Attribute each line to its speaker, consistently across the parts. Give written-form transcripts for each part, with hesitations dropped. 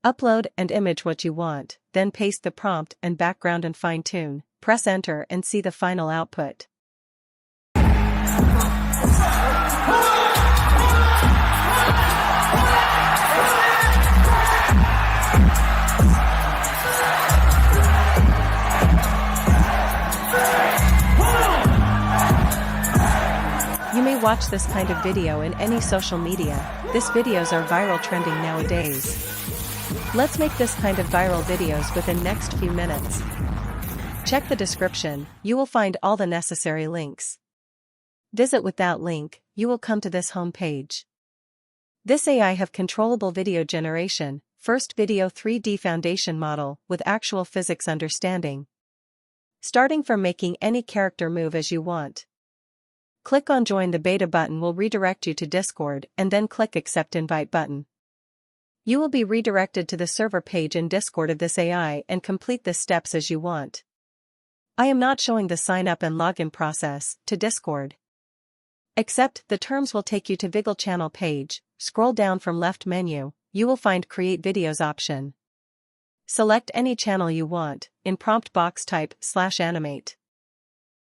Speaker 1: Upload and image what you want, then paste the prompt and background and fine-tune, press enter and see the final output. You may watch this kind of video in any social media. These videos are viral trending nowadays. Let's make this kind of viral videos within next few minutes. Check the description, you will find all the necessary links. Visit with that link, you will come to this home page. This AI have controllable video generation, first video 3D foundation model with actual physics understanding. Starting from making any character move as you want. Click on Join the Beta button will redirect you to Discord and then click Accept Invite button. You will be redirected to the server page in Discord of this AI and complete the steps as you want. I am not showing the sign up and login process to Discord. Accept the terms will take you to Viggle channel page, scroll down from left menu, you will find Create Videos option. Select any channel you want, in prompt box type /animate.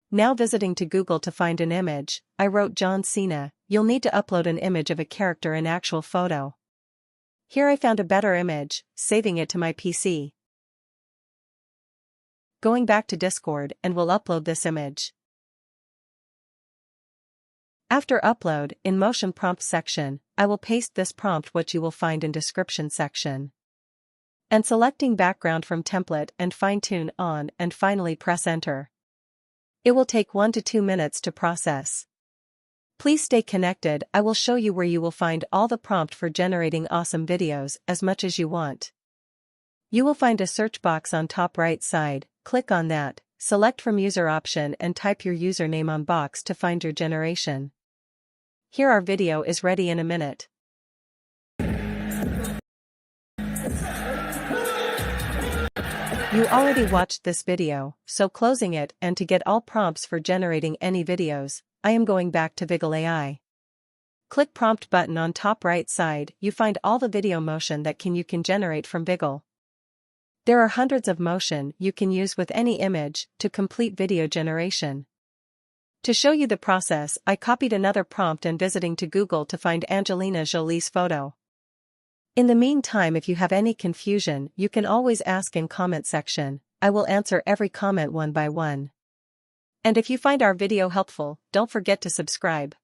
Speaker 1: Now visiting to Google to find an image, I wrote John Cena, you'll need to upload an image of a character in actual photo. Here I found a better image, saving it to my PC. Going back to Discord and will upload this image. After upload, in motion prompt section, I will paste this prompt what you will find in description section. And selecting background from template and fine-tune on and finally press enter. It will take 1 to 2 minutes to process. Please stay connected, I will show you where you will find all the prompt for generating awesome videos as much as you want. You will find a search box on top right side, click on that, select from user option and type your username on box to find your generation. Here our video is ready in a minute. You already watched this video, so closing it and to get all prompts for generating any videos, I am going back to Viggle AI. Click prompt button on top right side, you find all the video motion that you can generate from Viggle. There are hundreds of motion you can use with any image to complete video generation. To show you the process, I copied another prompt and visiting to Google to find Angelina Jolie's photo. In the meantime, if you have any confusion, you can always ask in comment section, I will answer every comment one by one. And if you find our video helpful, don't forget to subscribe.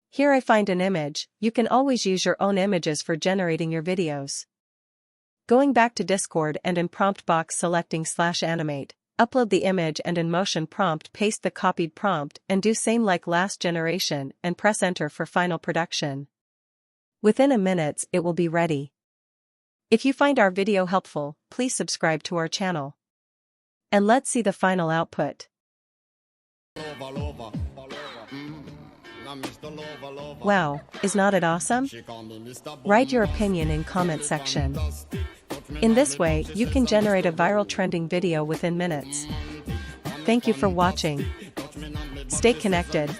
Speaker 1: Here I find an image, you can always use your own images for generating your videos. Going back to Discord and in prompt box selecting /animate, upload the image and in motion prompt paste the copied prompt and do same like last generation and press enter for final production. Within a minute it will be ready. If you find our video helpful, please subscribe to our channel. And let's see the final output. Wow, is not it awesome? Write your opinion in comment section. In this way, you can generate a viral trending video within minutes. Thank you for watching. Stay connected.